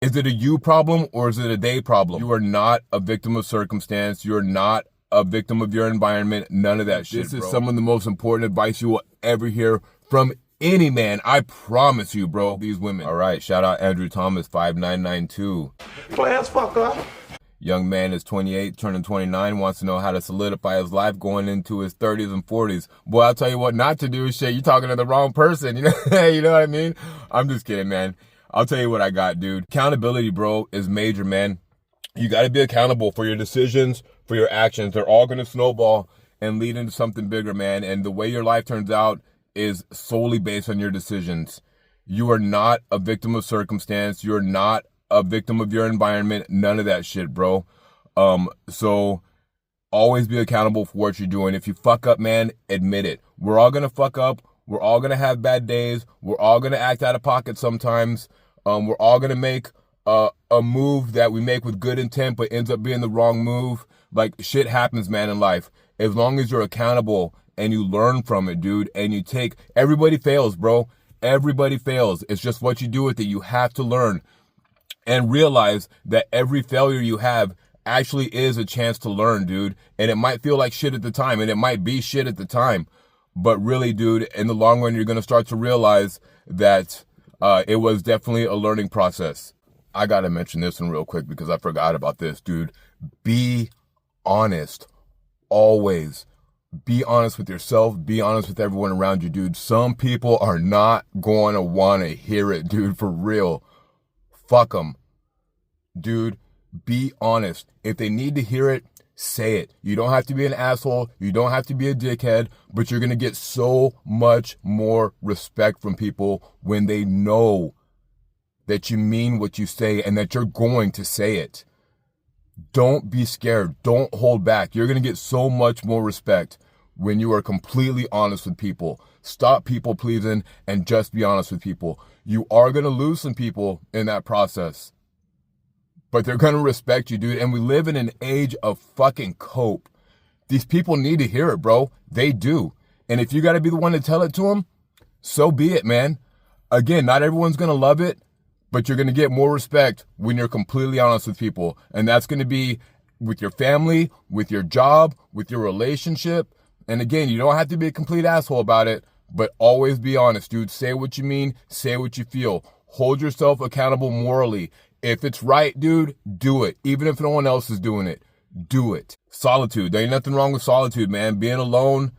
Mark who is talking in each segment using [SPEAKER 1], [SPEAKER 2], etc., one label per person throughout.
[SPEAKER 1] Is it a you problem or is it a they problem? You are not a victim of circumstance. You're not a victim of your environment. None of that shit, This is some of the most important advice you will ever hear from any man. I promise you, bro. These women. All right, shout out Andrew Thomas, 5992.
[SPEAKER 2] Class fucker.
[SPEAKER 1] Young man is 28, turning 29, wants to know how to solidify his life going into his 30s and 40s. Boy, I'll tell you what not to do. Shit, you're talking to the wrong person. You know what I mean? I'm just kidding, man. I'll tell you what I got, dude. Accountability, bro, is major, man. You got to be accountable for your decisions, for your actions. They're all going to snowball and lead into something bigger, man. And the way your life turns out is solely based on your decisions. You are not a victim of circumstance. You're not a victim of your environment. None of that shit, bro. So always be accountable for what you're doing. If you fuck up, man, admit it. We're all going to fuck up. We're all going to have bad days. We're all going to act out of pocket sometimes. We're all going to make a move that we make with good intent, but ends up being the wrong move. Like, shit happens, man, in life. As long as you're accountable and you learn from it, dude, and you take, everybody fails, bro. Everybody fails. It's just what you do with it. You have to learn and realize that every failure you have actually is a chance to learn, dude. And it might feel like shit at the time, and it might be shit at the time. But really, dude, in the long run, you're going to start to realize that it was definitely a learning process. I got to mention this one real quick because I forgot about this, dude. Be honest. Always. Be honest with yourself. Be honest with everyone around you, dude. Some people are not going to want to hear it, dude, for real. Fuck them. Dude, be honest. If they need to hear it, say it. You don't have to be an asshole. You don't have to be a dickhead, but you're going to get so much more respect from people when they know that you mean what you say and that you're going to say it. Don't be scared. Don't hold back. You're going to get so much more respect when you are completely honest with people. Stop people pleasing and just be honest with people. You are going to lose some people in that process, but they're going to respect you, dude. And we live in an age of fucking cope. These people need to hear it, bro. They do. And if you got to be the one to tell it to them, so be it, man. Again, not everyone's going to love it, but you're going to get more respect when you're completely honest with people. And that's going to be with your family, with your job, with your relationship. And again, you don't have to be a complete asshole about it, but always be honest, dude. Say what you mean. Say what you feel. Hold yourself accountable morally. If it's right, dude, do it. Even if no one else is doing it, do it. Solitude. There ain't nothing wrong with solitude, man. Being alone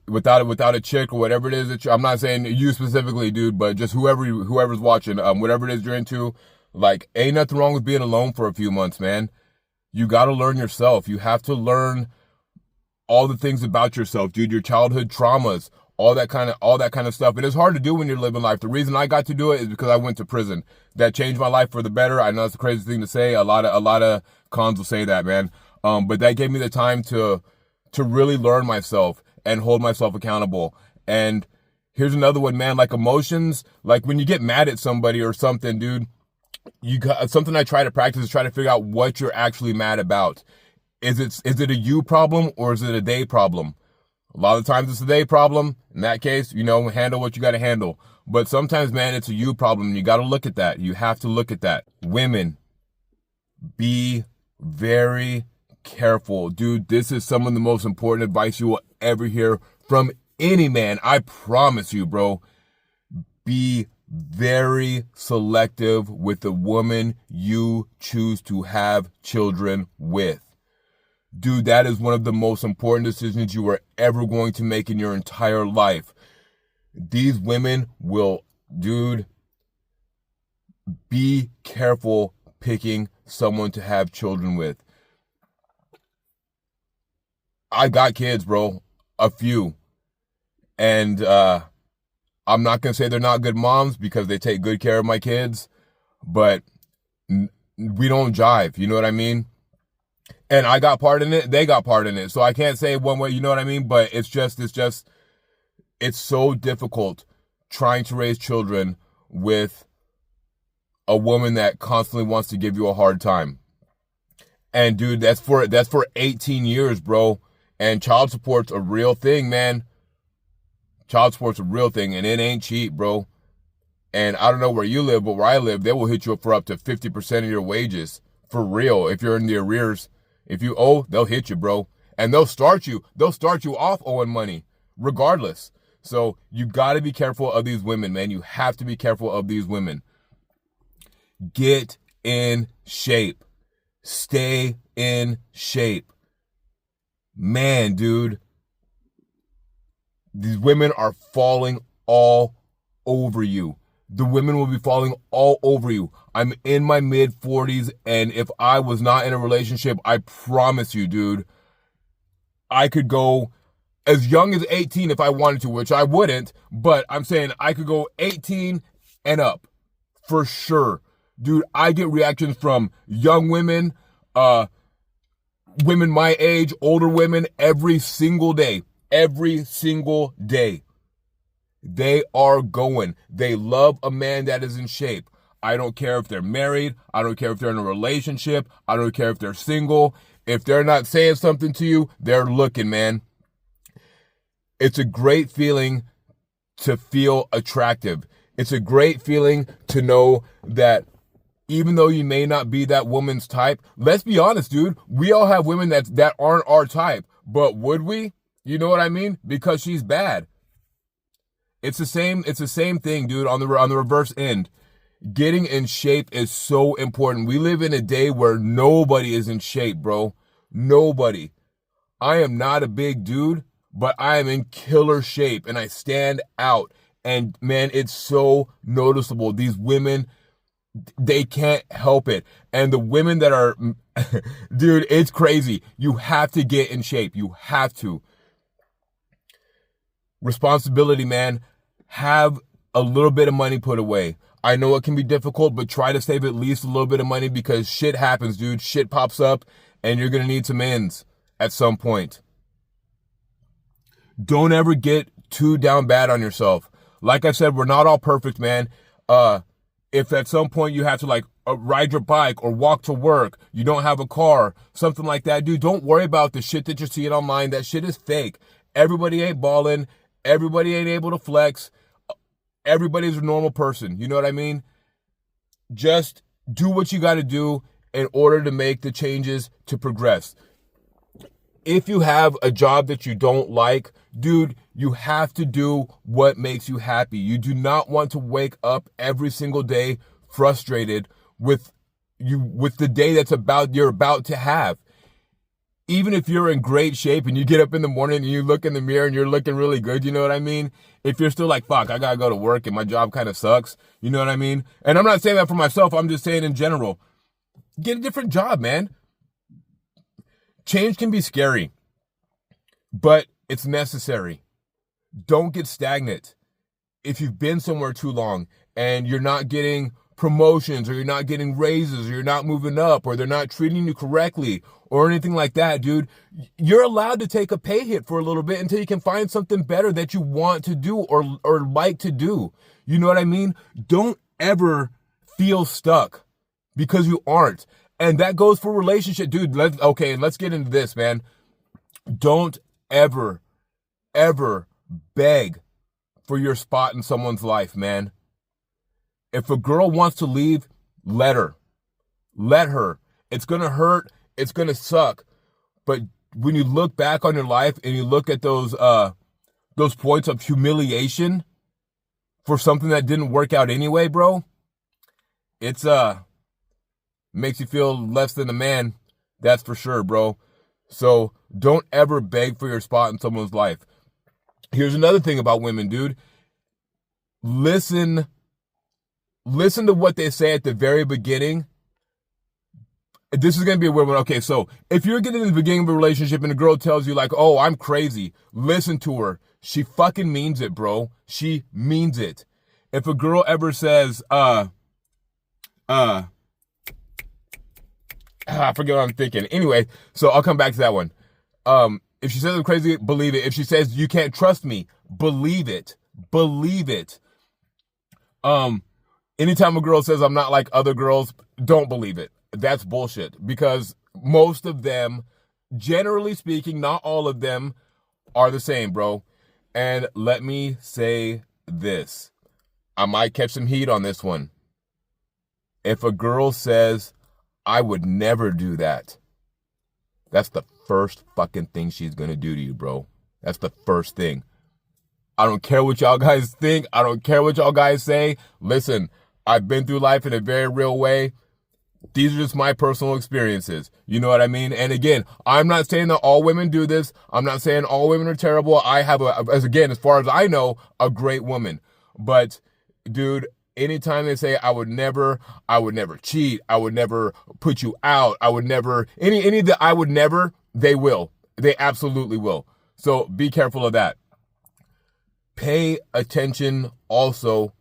[SPEAKER 1] without a chick or whatever it is that I'm not saying you specifically, dude, but just whoever's watching, whatever it is you're into, like, ain't nothing wrong with being alone for a few months, man. You got to learn yourself. You have to learn all the things about yourself, dude. Your childhood traumas, all that kind of stuff. It is hard to do when you're living life. The reason I got to do it is because I went to prison. That changed my life for the better. I know it's a crazy thing to say. A lot of cons will say that, man. But that gave me the time to really learn myself and hold myself accountable. And here's another one, man. Like emotions, like when you get mad at somebody or something, dude, something I try to practice is try to figure out what you're actually mad about. Is it a you problem or is it a they problem? A lot of times it's a they problem. In that case, handle what you got to handle. But sometimes, man, it's a you problem. You got to look at that. You have to look at that. Women, be very careful. Dude, this is some of the most important advice you will ever hear from any man. I promise you, bro. Be very selective with the woman you choose to have children with. Dude, that is one of the most important decisions you are ever going to make in your entire life. These women will, dude, be careful picking someone to have children with. I got kids, bro, a few. And I'm not going to say they're not good moms because they take good care of my kids, but we don't jive, you know what I mean? And I got part in it, they got part in it. So I can't say one way, you know what I mean? But it's so difficult trying to raise children with a woman that constantly wants to give you a hard time. And dude, that's for 18 years, bro. And child support's a real thing, man. Child support's a real thing, and it ain't cheap, bro. And I don't know where you live, but where I live, they will hit you up for up to 50% of your wages. For real. If you're in the arrears, if you owe, they'll hit you, bro. And they'll start you off owing money, regardless. So you got to be careful of these women, man. You have to be careful of these women. Get in shape. Stay in shape. Man, dude. These women are falling all over you. The women will be falling all over you. I'm in my mid-40s, and if I was not in a relationship, I promise you, dude, I could go as young as 18 if I wanted to, which I wouldn't, but I'm saying I could go 18 and up for sure. Dude, I get reactions from young women, women my age, older women, every single day. Every single day. They are going. They love a man that is in shape. I don't care if they're married. I don't care if they're in a relationship. I don't care if they're single. If they're not saying something to you, they're looking, man. It's a great feeling to feel attractive. It's a great feeling to know that even though you may not be that woman's type, let's be honest, dude, we all have women that aren't our type, but would we? You know what I mean? Because she's bad. It's the same thing, dude, on the reverse end. Getting in shape is so important. We live in a day where nobody is in shape, bro. Nobody. I am not a big dude, but I am in killer shape and I stand out. And man, it's so noticeable. These women, they can't help it. And the women that are, dude, it's crazy. You have to get in shape. You have to. Responsibility, man. Have a little bit of money put away. I know it can be difficult, but try to save at least a little bit of money because shit happens, dude. Shit pops up and you're going to need some ends at some point. Don't ever get too down bad on yourself. Like I said, we're not all perfect, man. If at some point you have to ride your bike or walk to work, you don't have a car, something like that, dude, don't worry about the shit that you're seeing online. That shit is fake. Everybody ain't balling. Everybody ain't able to flex. Everybody's a normal person. You know what I mean? Just do what you got to do in order to make the changes to progress. If you have a job that you don't like, dude, you have to do what makes you happy. You do not want to wake up every single day frustrated with the day you're about to have. Even if you're in great shape and you get up in the morning and you look in the mirror and you're looking really good, you know what I mean? If you're still like, fuck, I gotta go to work and my job kind of sucks, you know what I mean? And I'm not saying that for myself, I'm just saying in general. Get a different job, man. Change can be scary, but it's necessary. Don't get stagnant. If you've been somewhere too long and you're not getting promotions or you're not getting raises or you're not moving up or they're not treating you correctly or anything like that, dude, you're allowed to take a pay hit for a little bit until you can find something better that you want to do or like to do. You know what I mean? Don't ever feel stuck because you aren't. And that goes for relationship, dude. Let's get into this, man. Don't ever beg for your spot in someone's life, man. If a girl wants to leave, let her. Let her. It's going to hurt. It's going to suck. But when you look back on your life and you look at those points of humiliation for something that didn't work out anyway, bro, it's makes you feel less than a man. That's for sure, bro. So don't ever beg for your spot in someone's life. Here's another thing about women, dude. Listen to what they say at the very beginning. This is going to be a weird one. Okay, so if you're getting in the beginning of a relationship and a girl tells you like, oh, I'm crazy, listen to her. She fucking means it, bro. She means it. If a girl ever says, I forget what I'm thinking. Anyway, so I'll come back to that one. If she says I'm crazy, believe it. If she says you can't trust me, believe it. Believe it. Anytime a girl says I'm not like other girls, don't believe it. That's bullshit. Because most of them, generally speaking, not all of them, are the same, bro. And let me say this. I might catch some heat on this one. If a girl says, I would never do that, that's the first fucking thing she's gonna do to you, bro. That's the first thing. I don't care what y'all guys think. I don't care what y'all guys say. Listen, I've been through life in a very real way. These are just my personal experiences. You know what I mean? And again, I'm not saying that all women do this. I'm not saying all women are terrible. I have, as far as I know, a great woman. But, dude, anytime they say, I would never cheat, I would never put you out, I would never, any of the I would never, they will. They absolutely will. So be careful of that. Pay attention also,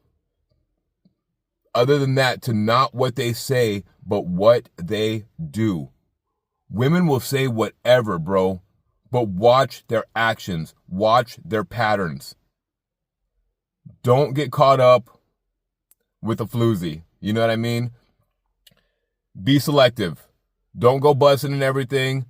[SPEAKER 1] other than that, to not what they say, but what they do. Women will say whatever, bro, but watch their actions, watch their patterns. Don't get caught up with a floozy. You know what I mean? Be selective. Don't go busting and everything,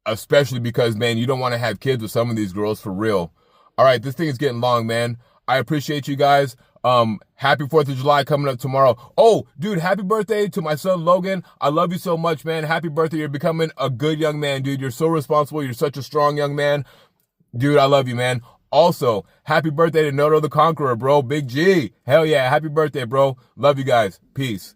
[SPEAKER 1] especially because, man, you don't want to have kids with some of these girls for real. All right, this thing is getting long, man. I appreciate you guys. Happy 4th of July coming up tomorrow. Oh, dude, happy birthday to my son, Logan. I love you so much, man. Happy birthday. You're becoming a good young man, dude. You're so responsible. You're such a strong young man. Dude, I love you, man. Also, happy birthday to Noto the Conqueror, bro. Big G. Hell yeah. Happy birthday, bro. Love you guys. Peace.